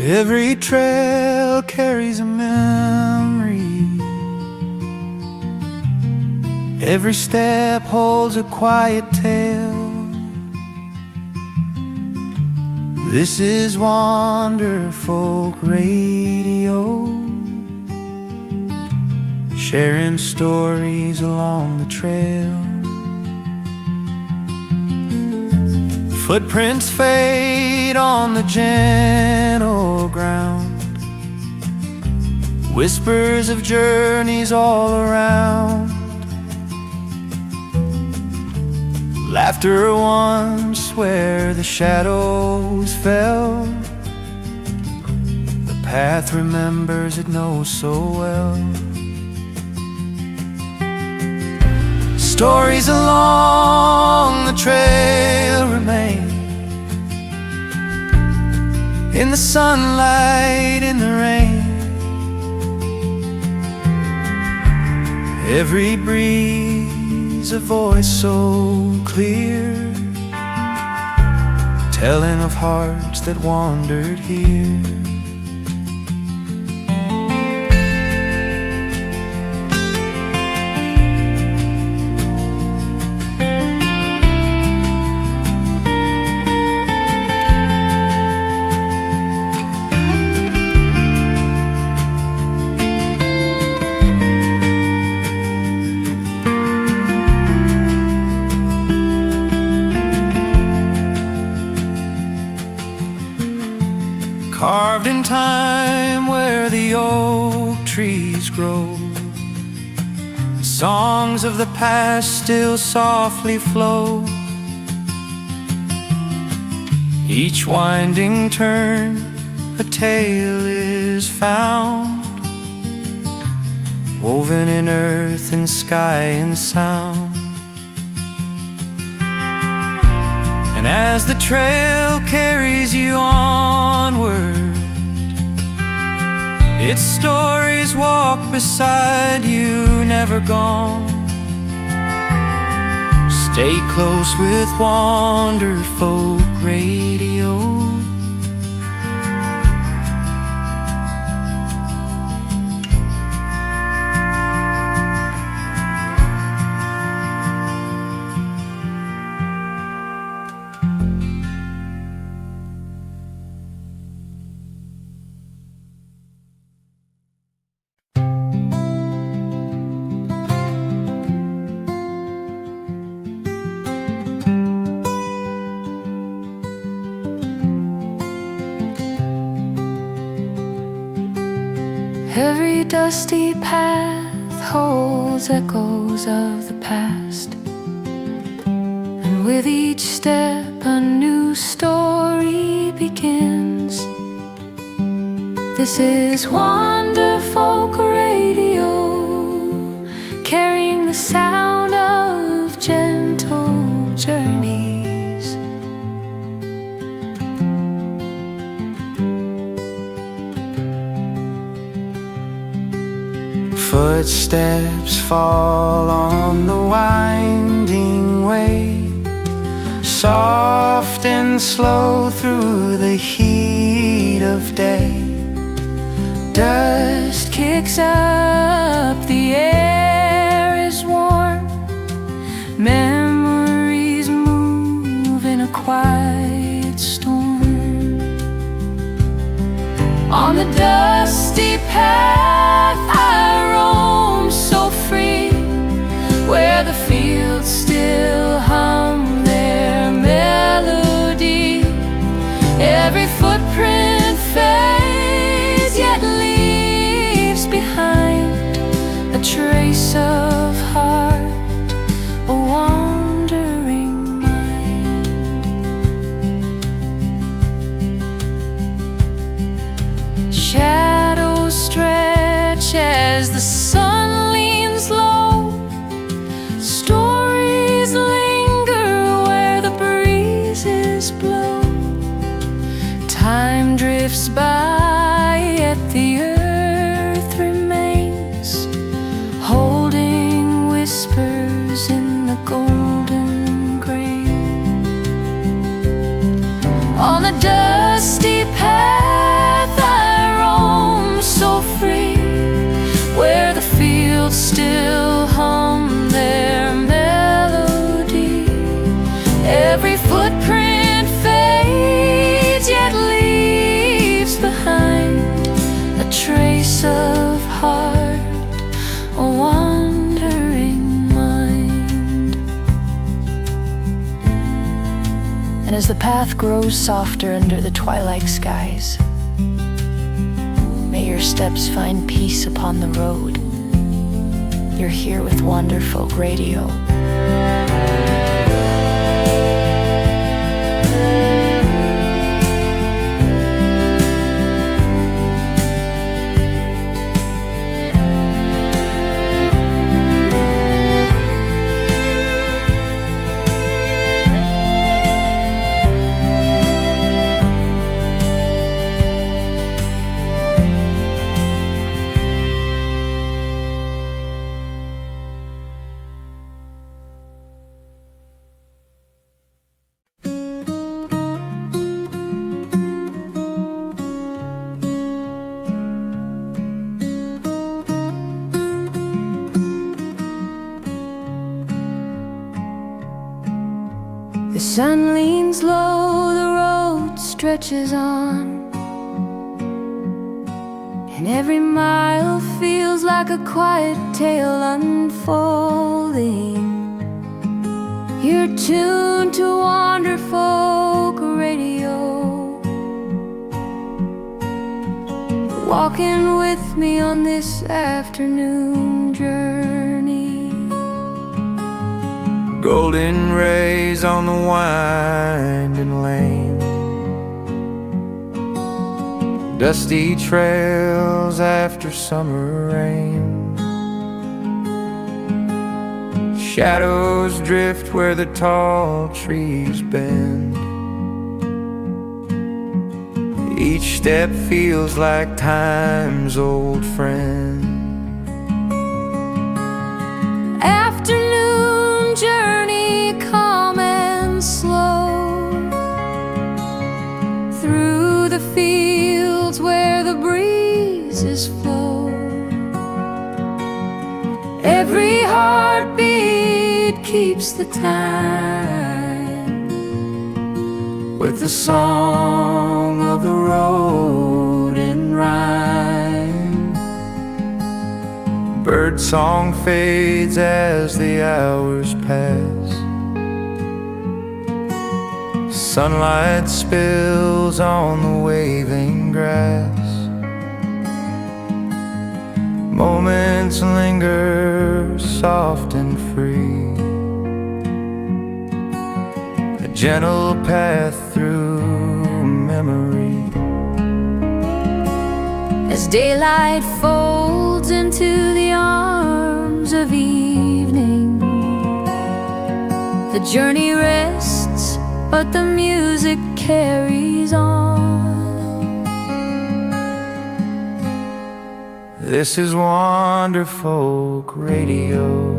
Every trail carries a memory. Every step holds a quiet tale. This is Wanderfolk Radio, sharing stories along the trail. Footprints fade on the gentle ground, whispers of journeys all around. Laughter once where the shadows fell. The path remembers it knows so well. Stories along the trail remain, in the sunlight, in the rain. Every breeze a voice so clear, telling of hearts that wandered here. Carved in time where the oak trees grow, songs of the past still softly flow. Each winding turn a tale is found, woven in earth and sky and sound. And as the trail carries you onward, its stories walk beside you, never gone. Stay close with Wanderfolk Radio. Every dusty path holds echoes of the past, and with each step a new story begins. This is Wanderfolk Radio, carrying the sound of gentle journeys. Footsteps fall on the winding way, soft and slow through the heat of day. Dust kicks up, the air is warm, memories move in a quiet storm. On the dusty path I roam so free, where the fields still hum their melody. Every footprint fades, yet leaves behind a trace of heart, a wandering mind. Shadows stretch as the sun leans low. Stories linger where the breezes blow. Time drifts by, yet the earth remains, holding whispers in the golden grain. On the dusty path And as the path grows softer under the twilight skies, may your steps find peace upon the road. You're here with Wanderfolk Radio. The sun leans low, the road stretches on, and every mile feels like a quiet tale unfolding. You're tuned to Wanderfolk Radio, walking with me on this afternoon journey. Golden rays on the winding lane, dusty trails after summer rain. Shadows drift where the tall trees bend. Each step feels like time's old friend. Afternoon journey, calm and slow, through the fields where the breezes flow. Every heartbeat keeps the time with the song of the road in rhyme. Bird song fades as the hours pass. Sunlight spills on the waving grass. Moments linger soft and free, a gentle path through memory. As daylight folds into the arms of evening, the journey rests, but the music carries on. This is Wanderfolk Radio.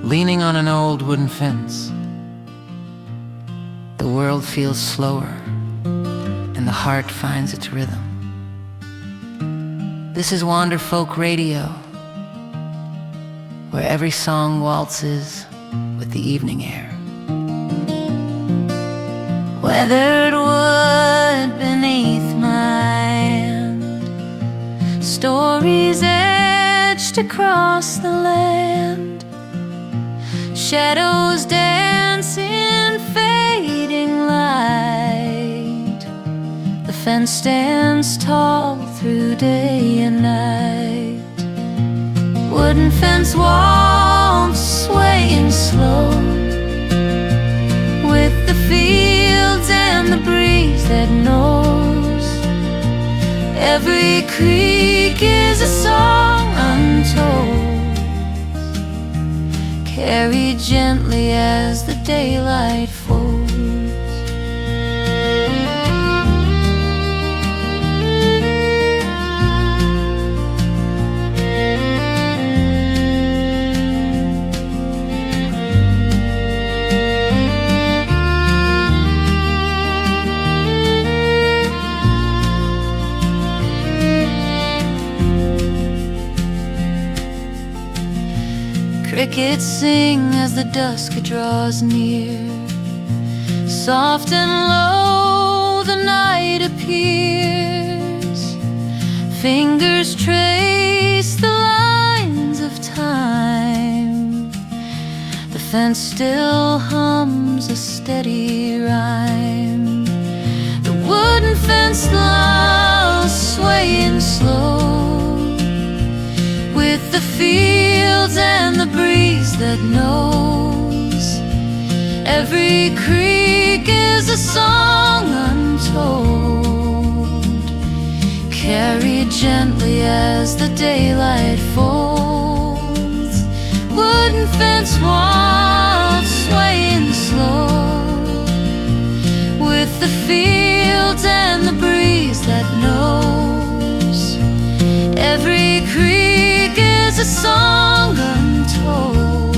Leaning on an old wooden fence, the world feels slower and the heart finds its rhythm. This is Wanderfolk Radio, where every song waltzes with the evening air. Weathered wood beneath my hand, stories etched across the land. Shadows dance in fading light. The fence stands tall through day and night. Wooden fence walls swaying slow, with the fields and the breeze that knows. Every creek is a song untold, carried gently as the daylight folds. Crickets sing as the dusk draws near. Soft and low the night appears. Fingers trace the lines of time. The fence still hums a steady rhyme. The wooden fence lulls swaying slow, with the fields and the breeze that knows. Every creek is a song untold, carried gently as the daylight folds. Wooden fence walls swaying slow, with the fields and the breeze that knows. Every creek is a song untold,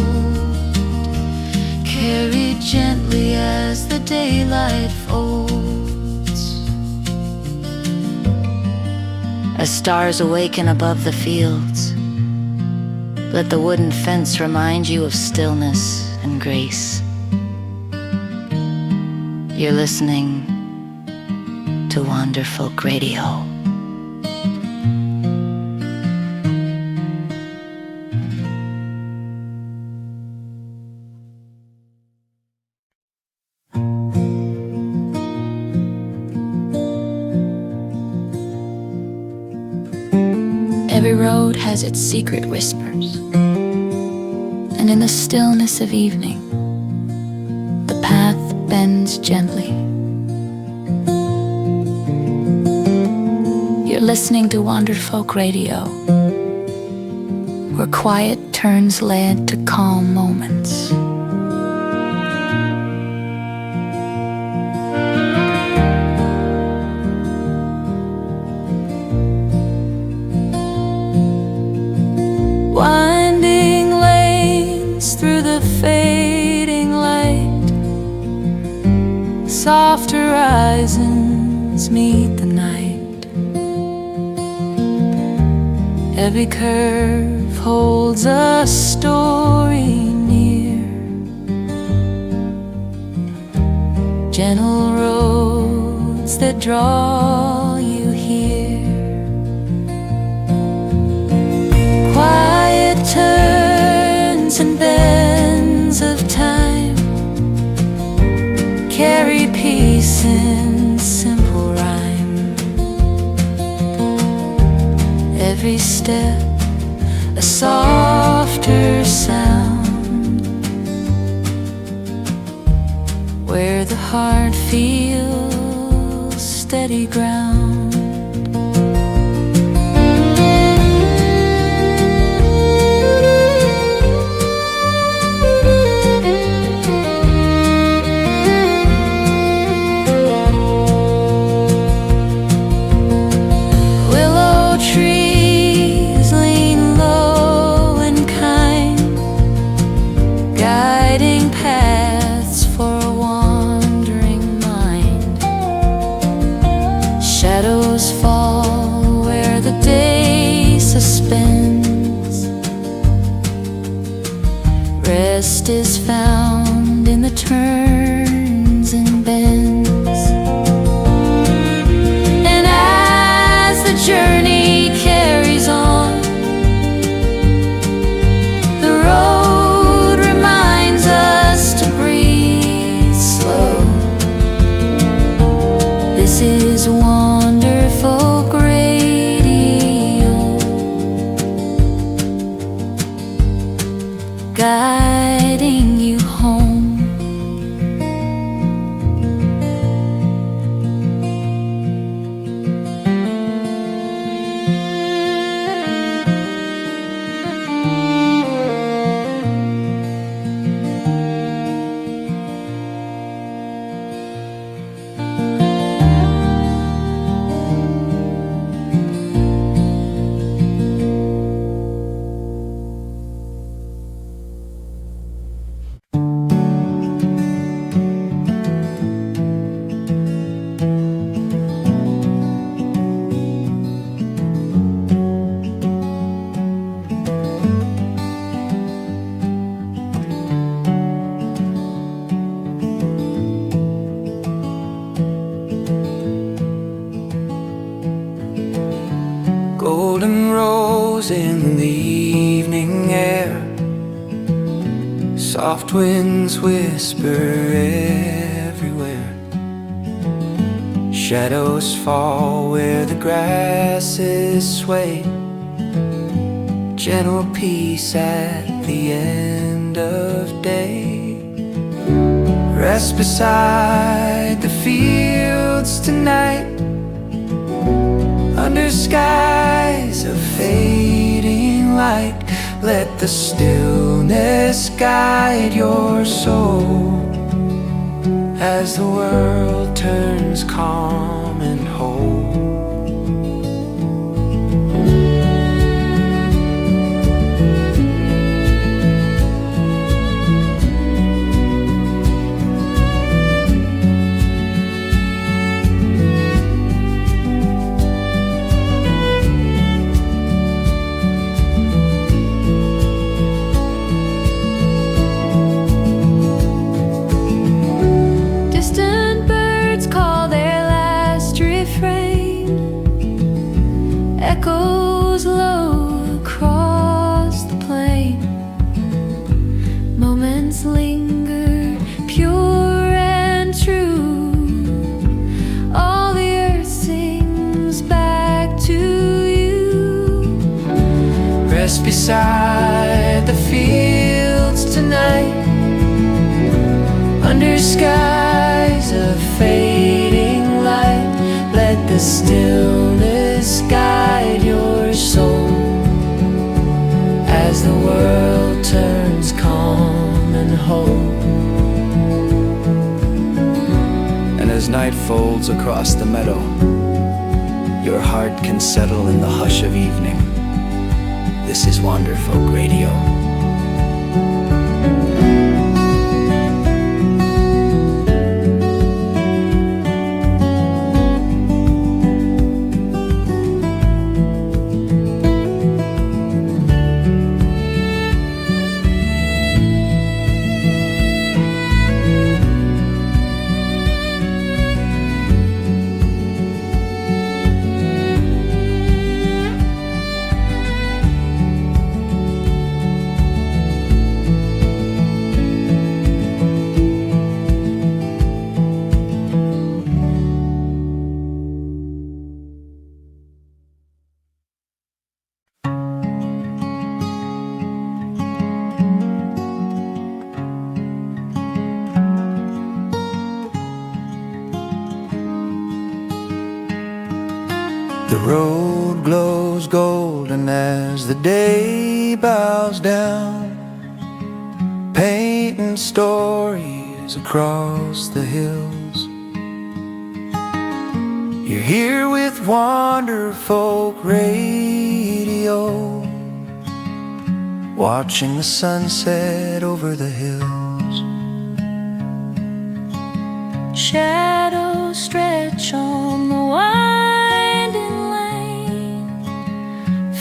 carried gently as the daylight folds. As stars awaken above the fields, let the wooden fence remind you of stillness and grace. You're listening to Wanderfolk Radio. Every road has its secret whispers, and in the stillness of evening, the path bends gently. You're listening to Wanderfolk Radio, where quiet turns lead to calm moments. Winding lanes through the fading light, soft horizons meet the night. Every curve holds a story near, gentle roads that draw you here. Quiet turns and bends of time carry peace in simple rhyme. Every step a softer sound, where the heart feels steady ground. Trees lean low and kind, guiding paths for a wandering mind. Shadows fall where the day suspends. Rest is found in the turns and bends. And as the journey carries on, the road reminds us to breathe slow. This is Wanderfolk Radio, guiding you golden rose in the evening air. Soft winds whisper everywhere. Shadows fall where the grasses sway. Gentle peace at the end of day. Rest beside the fields tonight, under skies of fading light. Let the stillness guide your soul as the world turns calm and whole. Echoes low across the plain. Moments linger, pure and true. All the earth sings back to you. Rest beside the fields tonight, under skies of fading light. Let the stillness guide your soul as the world turns calm and whole. And as night folds across the meadow, your heart can settle in the hush of evening. This is Wanderfolk Radio. The road glows golden as the day bows down, painting stories across the hills. You're here with Wanderfolk Radio, watching the sunset over the hills. Shadows stretch on the winding lane.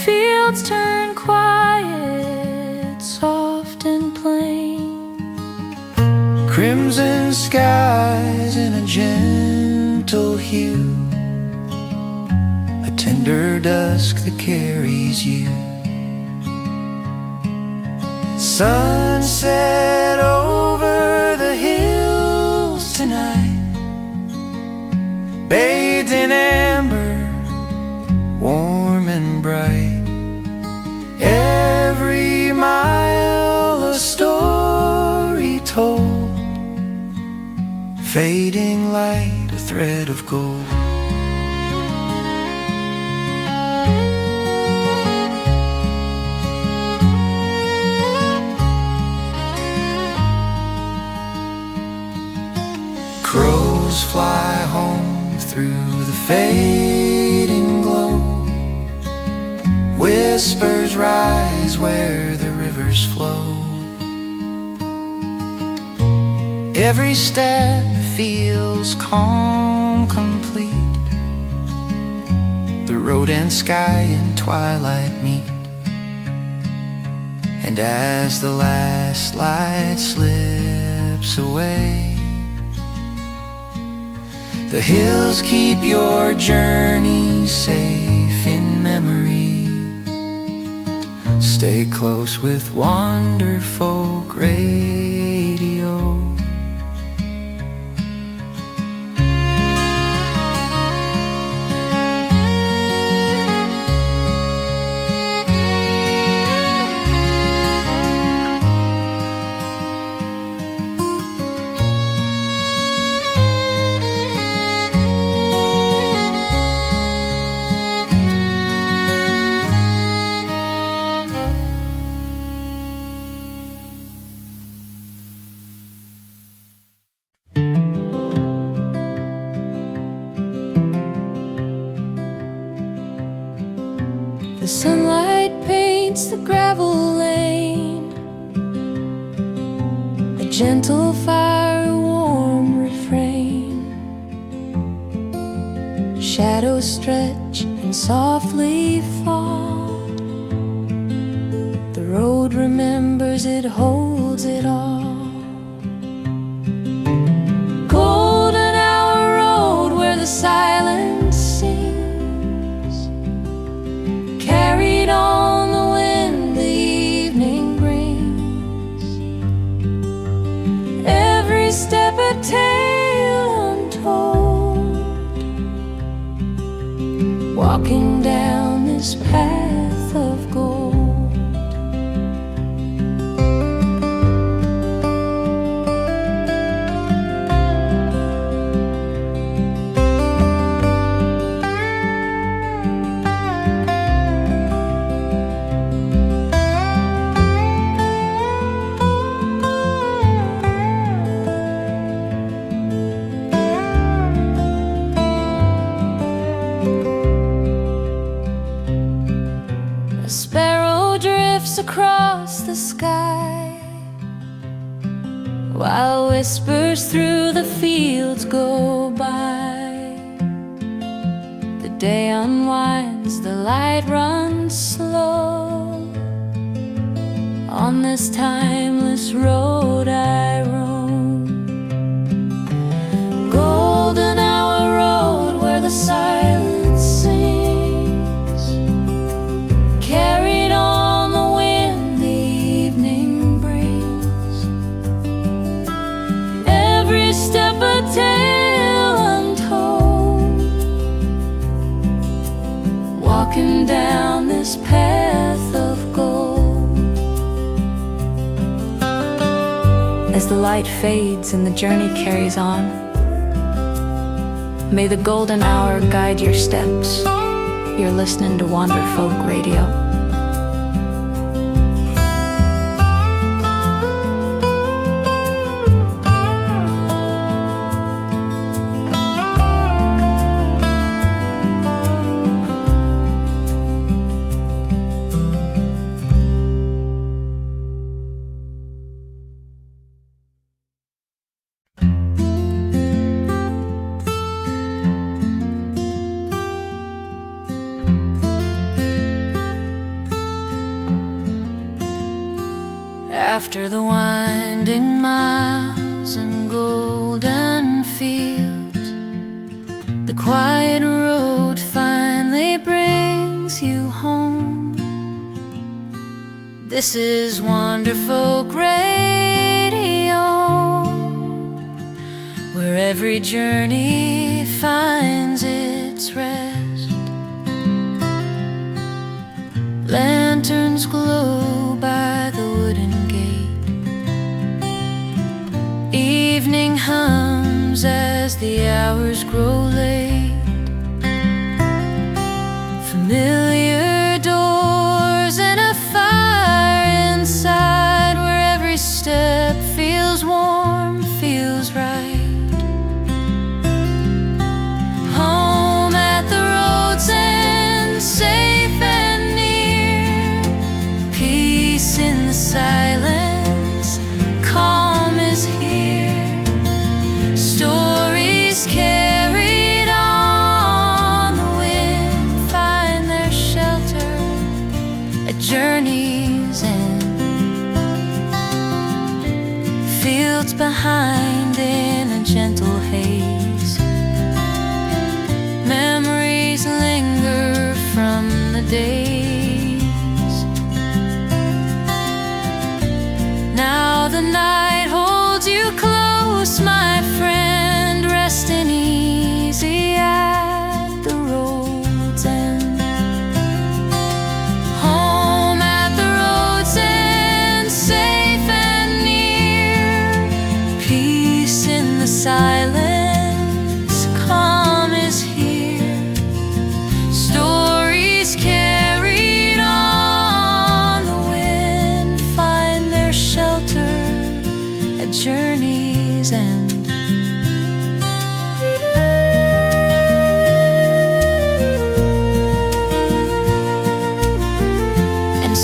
Fields turn quiet, soft and plain. Crimson skies in a gentle hue, a tender dusk that carries you. Sunset over the hills tonight, bathed in amber, warm and bright. Every mile a story told, fading light, a thread of gold. Crows fly home through the fading glow. Whispers rise where the rivers flow. Every step feels calm, complete. The road and sky in twilight meet. And as the last light slips away, the hills keep your journey safe in memory. Stay close with Wanderfolk Radio. The sunlight paints the gravel lane, a gentle fire, warm refrain. Shadows stretch and softly fall. The road remembers, it holds it all. Golden hour road where the silence sings, carried on the wind the evening brings. Every step a tale untold, walking down this path of gold. A sparrow drifts across the sky, while whispers through the fields go by. The day unwinds, the light runs slow. On this timeless road I roam. Golden hour road where the silence sings, carried on the wind the evening brings. Every step a tale untold, walking down this path of gold. As the light fades and the journey carries on, may the golden hour guide your steps. You're listening to Wanderfolk Radio. After the winding miles and golden fields, the quiet road finally brings you home. This is Wanderfolk Radio, where every journey finds its rest. Lanterns glow by the wooden gate. Evening hums as the hours grow late. Familiar doors and a fire inside, where every step feels warm, feels right. Home at the road's end, safe and near. Peace in the silence, calm is here. Stories carried on the wind find their shelter at journey's end. Fields behind in a gentle haze, memories linger from the days.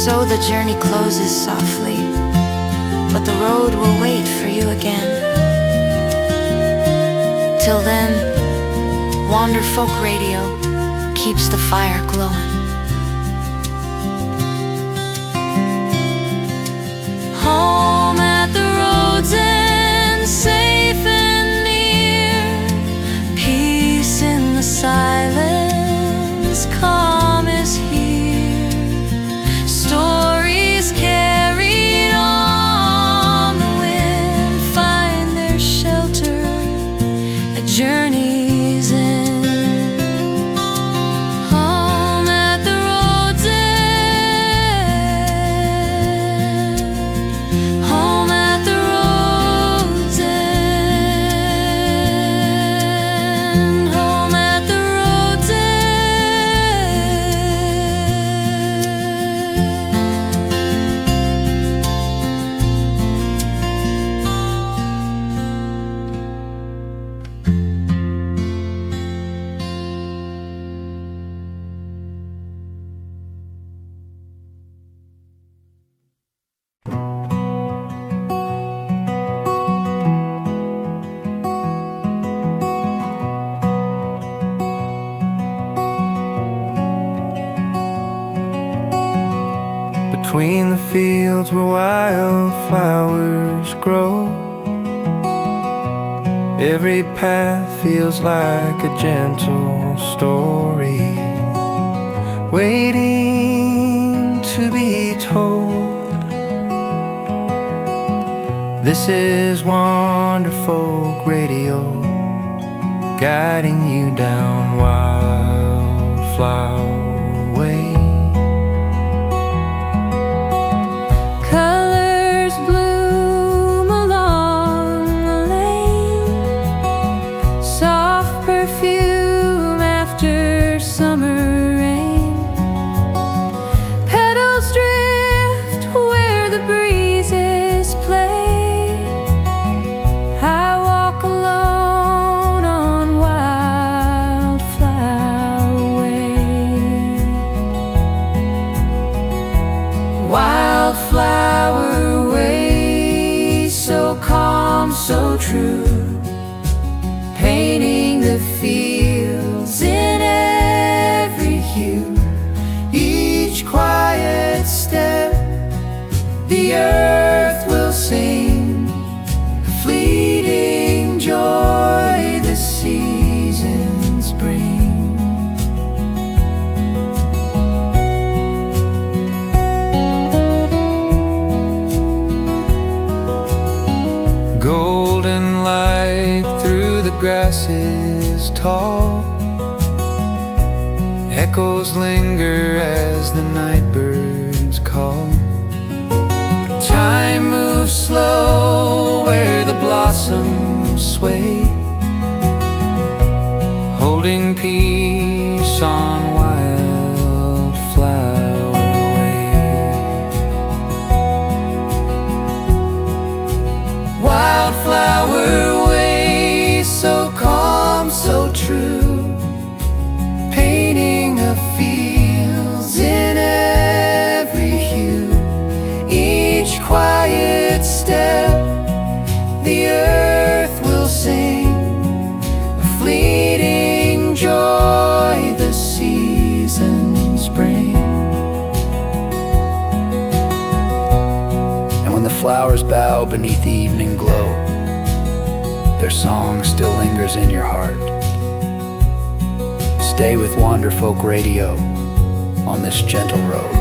So the journey closes softly, but the road will wait for you again. Till then, Wanderfolk Radio keeps the fire glowing. Home at the road's end, safe and near, peace in the silence, calm is here. Stories carried on the wind find their shelter at journey's end. Home at the road's end, home at the road's end, home at the road's end. Between the fields where wildflowers grow, every path feels like a gentle story, waiting to be told. This is Wanderfolk Radio, guiding you down Wildflower Way. Colors bloom along the lane, soft perfume after summer rain. Petals drift where the breezes play. I walk alone on Wildflower Way. Wildflower Way, so calm, so true, painting the fields in every hue. Each quiet step, the earth will sing a fleeting joy the seasons bring. Golden light through the grasses tall, echoes linger as the night birds call. Time moves slow where the blossoms sway, holding peace on Wildflower Way. Wildflower Way, so calm, so true, painting a fields in every hue. Each quiet step, the earth will sing a fleeting joy the seasons bring. And when the flowers bow beneath the evening glow, their song still lingers in your heart. Stay with Wanderfolk Radio on this gentle road.